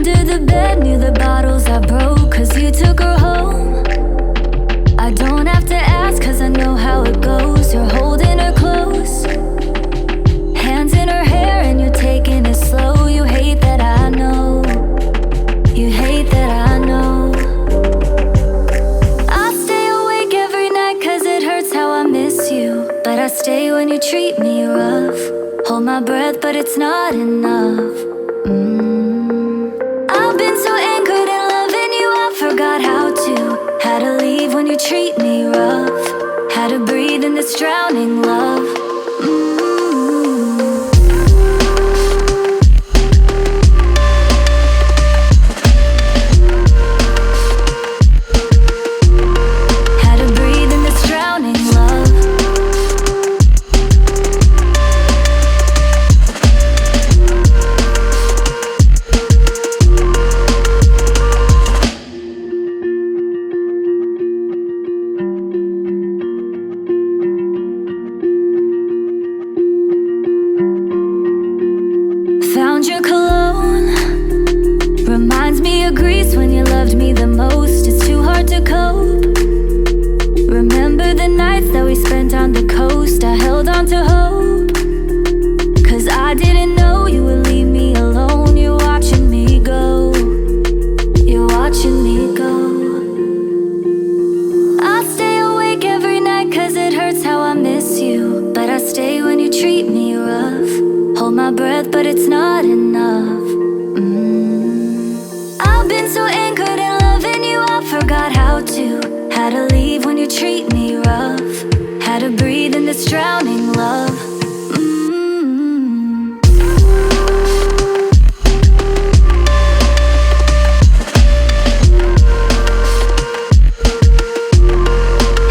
Under the bed near the bottles I broke, 'cause you took her home. I don't have to ask, 'cause I know how it goes. You're holding her close, hands in her hair, and you're taking it slow. You hate that I know, you hate that I know. I stay awake every night 'cause it hurts how I miss you, but I stay when you treat me rough. Hold my breath, but it's not enough. I've been so anchored in loving you, I forgot how to leave when you treat me rough. How to breathe in this drowning love. How to breathe in this drowning love. Found your cologne, reminds me of Greece when you loved me the most. It's too hard to cope. Remember the nights that we spent on the coast. I held on to hope, 'cause I didn't know you would leave me alone. You're watching me go, you're watching me go. I stay awake every night 'cause it hurts how I miss you, but I stay when you treat me rough. Hold my breath, but it's not enough. I've been so anchored in loving you, I forgot how to leave when you treat me rough. How to breathe in this drowning love.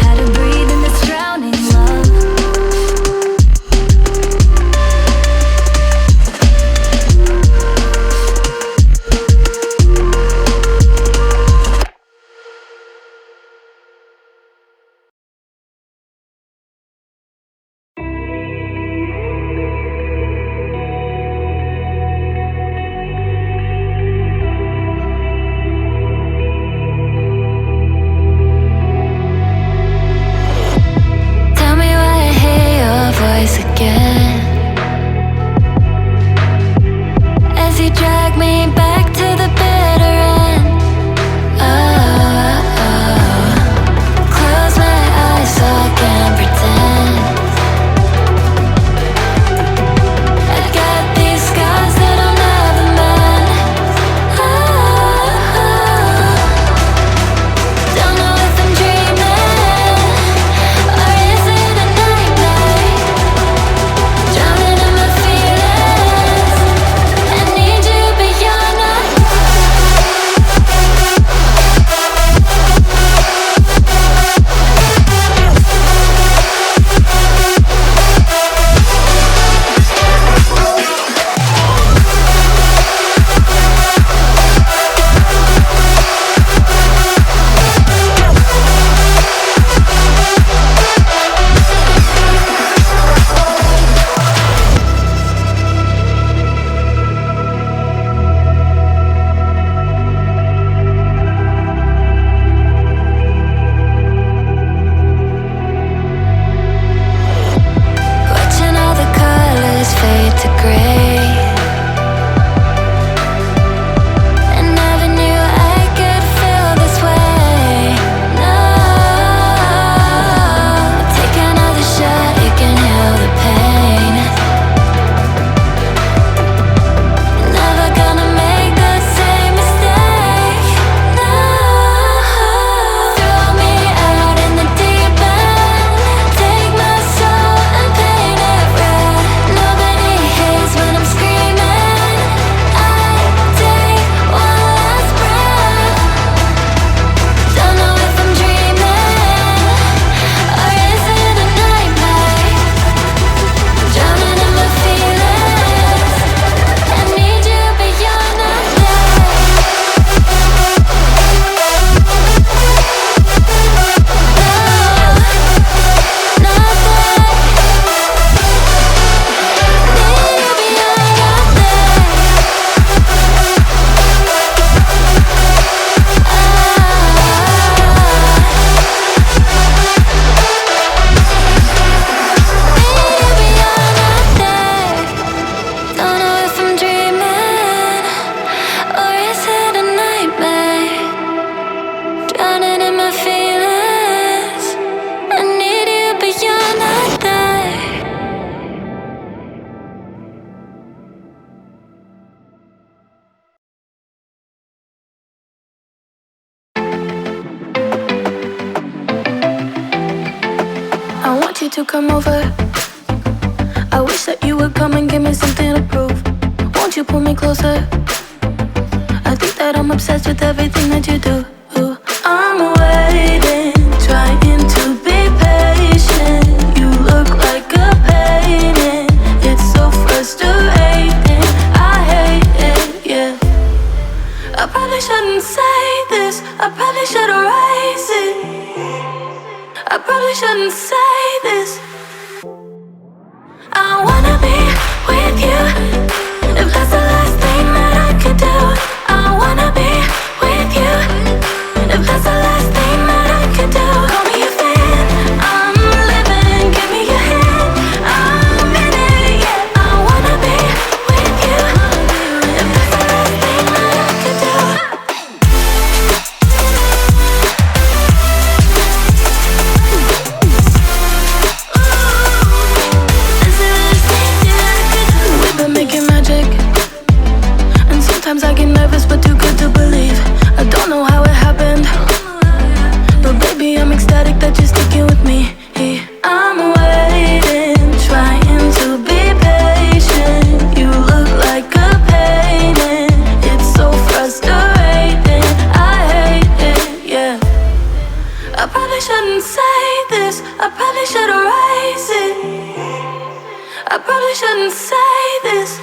How to breathe in this drowning love. to come over. I wish that you would come and give me something to prove. Won't you pull me closer? I think that I'm obsessed with everything that you do. I'm waiting, trying to be patient. You look like a painting. It's so frustrating. I hate it, yeah. I probably shouldn't say this. I probably should erase it. I probably shouldn't say this. I wanna be with you. If that's the last thing that I could do, I wanna be with you. If that's the last thing that I could do, call me a fan. I'm living, give me your hand. I'm in it, yeah. I wanna be with you. If that's the last thing that I could do. We've been making magic, and sometimes I get nervous but too good to believe. I don't know how it happened, but baby I'm ecstatic that you're sticking with me. I'm waiting, trying to be patient. You look like a painting. It's so frustrating. I hate it, yeah. I probably shouldn't say this. I probably should erase it. I probably shouldn't say this.